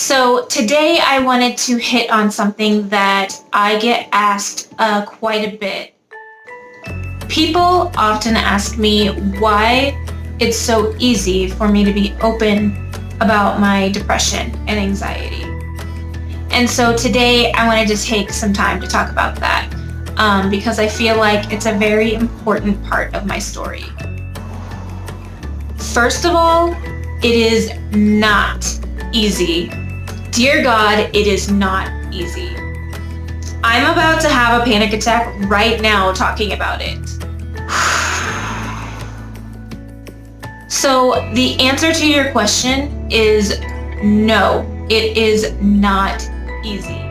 So today I wanted to hit on something that I get asked quite a bit. People often ask me why it's so easy for me to be open about my depression and anxiety. And so today I wanted to take some time to talk about that because I feel like it's a very important part of my story. First of all, it is not easy. Dear God, it is not easy. I'm about to have a panic attack right now talking about it. So the answer to your question is no, it is not easy.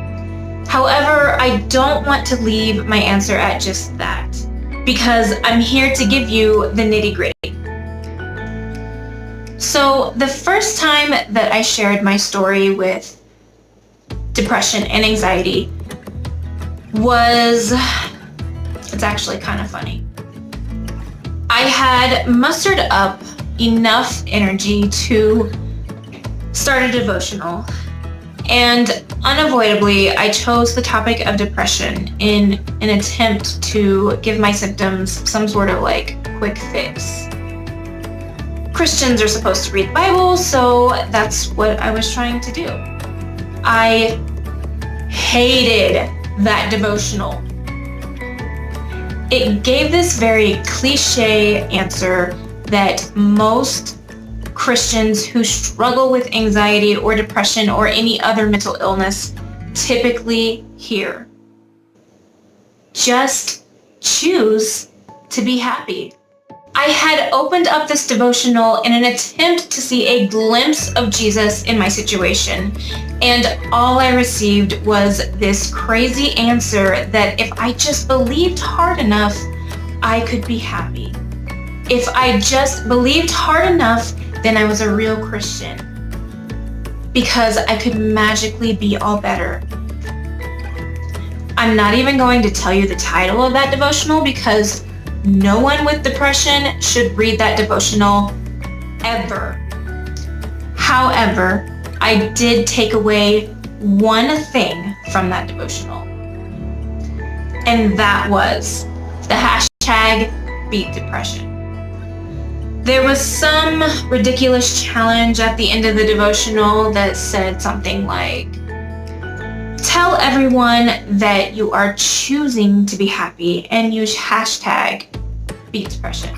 However, I don't want to leave my answer at just that because I'm here to give you the nitty-gritty. So the first time that I shared my story with depression and anxiety it's actually kind of funny. I had mustered up enough energy to start a devotional, and unavoidably I chose the topic of depression in an attempt to give my symptoms some sort of quick fix. Christians are supposed to read the Bible, so that's what I was trying to do. I hated that devotional. It gave this very cliche answer that most Christians who struggle with anxiety or depression or any other mental illness typically hear. Just choose to be happy. I had opened up this devotional in an attempt to see a glimpse of Jesus in my situation, and all I received was this crazy answer that if I just believed hard enough, I could be happy. If I just believed hard enough, then I was a real Christian, because I could magically be all better. I'm not even going to tell you the title of that devotional because no one with depression should read that devotional ever. However, I did take away one thing from that devotional, and that was the hashtag Beat Depression. There was some ridiculous challenge at the end of the devotional that said something like, tell everyone that you are choosing to be happy and use hashtag Beat Depression.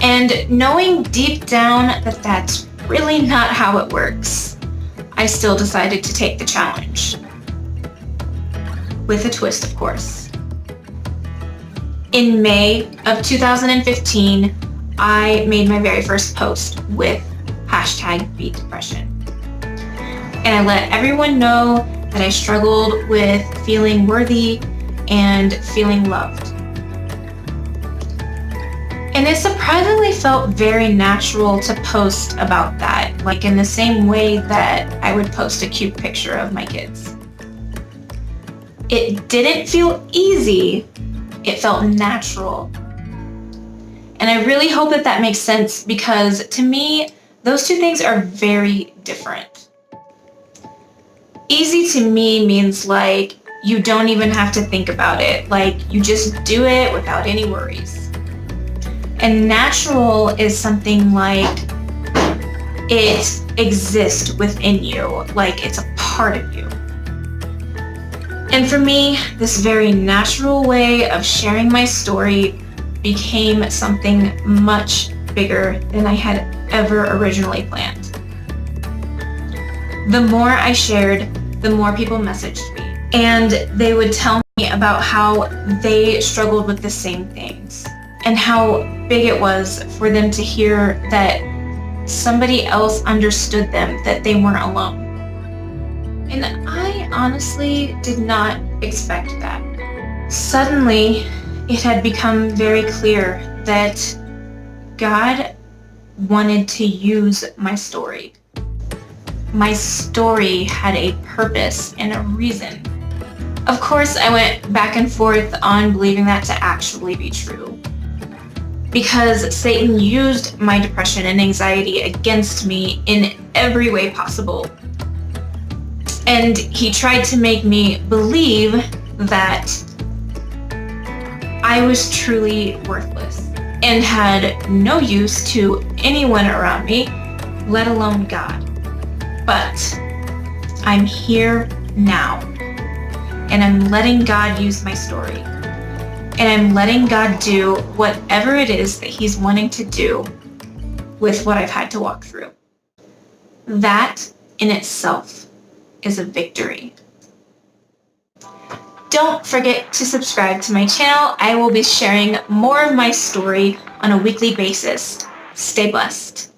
And knowing deep down that that's really not how it works, I still decided to take the challenge. With a twist, of course. In May of 2015, I made my very first post with hashtag Beat Depression. And I let everyone know that I struggled with feeling worthy and feeling loved. And it surprisingly felt very natural to post about that, in the same way that I would post a cute picture of my kids. It didn't feel easy, it felt natural. And I really hope that makes sense because to me, those two things are very different. Easy to me means you don't even have to think about it. You just do it without any worries. And natural is something it exists within you, it's a part of you. And for me, this very natural way of sharing my story became something much bigger than I had ever originally planned. The more I shared, the more people messaged me, and they would tell me about how they struggled with the same things and how big it was for them to hear that somebody else understood them, that they weren't alone. And I honestly did not expect that. Suddenly, it had become very clear that God wanted to use my story. My story had a purpose and a reason. Of course, I went back and forth on believing that to actually be true. because Satan used my depression and anxiety against me in every way possible. And he tried to make me believe that I was truly worthless and had no use to anyone around me, let alone God. But I'm here now, and I'm letting God use my story. And I'm letting God do whatever it is that he's wanting to do with what I've had to walk through. That in itself is a victory. Don't forget to subscribe to my channel. I will be sharing more of my story on a weekly basis. Stay blessed.